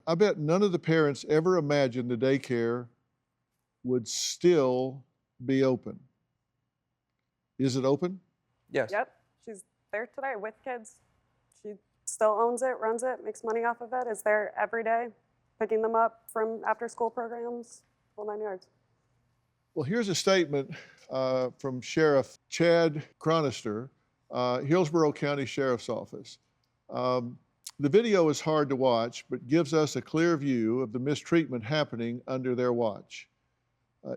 I bet none of the parents ever imagined the daycare would still be open. Is it open? Yes. Yep, she's there today with kids. She still owns it, runs it, makes money off of it, is there every day, picking them up from after-school programs, whole 9 yards. Well, here's a statement from Sheriff Chad Chronister, Hillsborough County Sheriff's Office. The video is hard to watch, but gives us a clear view of the mistreatment happening under their watch.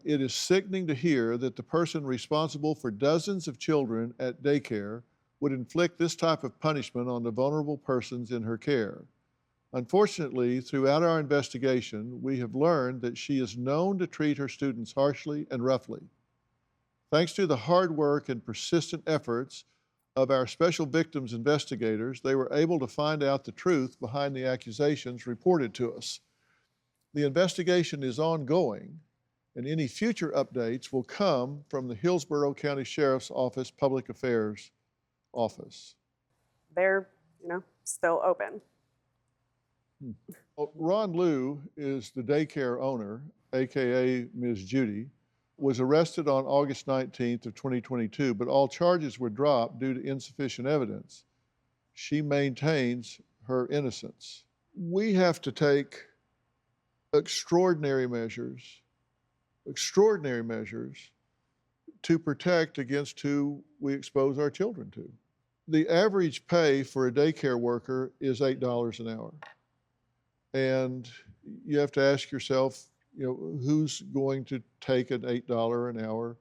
It is sickening to hear that the person responsible for dozens of children at daycare would inflict this type of punishment on the vulnerable persons in her care. Unfortunately, throughout our investigation, we have learned that she is known to treat her students harshly and roughly. Thanks to the hard work and persistent efforts of our special victims investigators, they were able to find out the truth behind the accusations reported to us. The investigation is ongoing, and any future updates will come from the Hillsborough County Sheriff's Office Public Affairs Office. They're, still open. Well, Ron Liu is the daycare owner, AKA Ms. Judy, was arrested on August 19th of 2022, but all charges were dropped due to insufficient evidence. She maintains her innocence. We have to take extraordinary measures to protect against who we expose our children to. The average pay for a daycare worker is $8 an hour. And you have to ask yourself, who's going to take an $8 an hour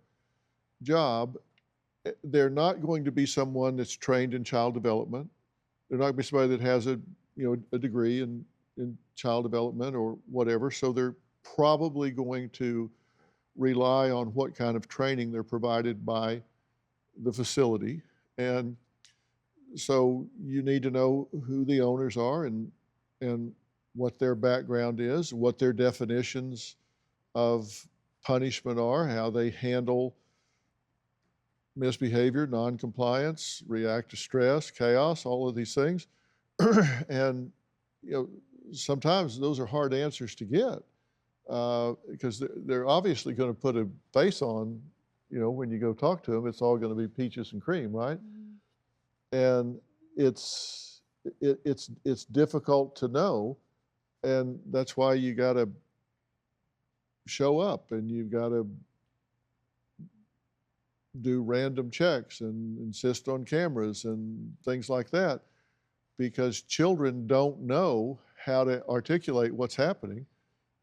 job? They're not going to be someone that's trained in child development. They're not going to be somebody that has a degree in child development or whatever. So they're probably going to rely on what kind of training they're provided by the facility. And so you need to know who the owners are and what their background is, what their definitions of punishment are, how they handle misbehavior, noncompliance, react to stress, chaos, all of these things. And sometimes those are hard answers to get because they're obviously going to put a face on, when you go talk to them, it's all going to be peaches and cream, right? And it's difficult to know. And that's why you got to show up and you've got to do random checks and insist on cameras and things like that, because children don't know how to articulate what's happening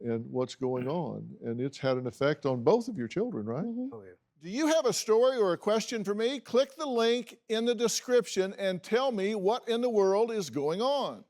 and what's going on. And it's had an effect on both of your children, right? Mm-hmm. Oh, yeah. Do you have a story or a question for me? Click the link in the description and tell me what in the world is going on.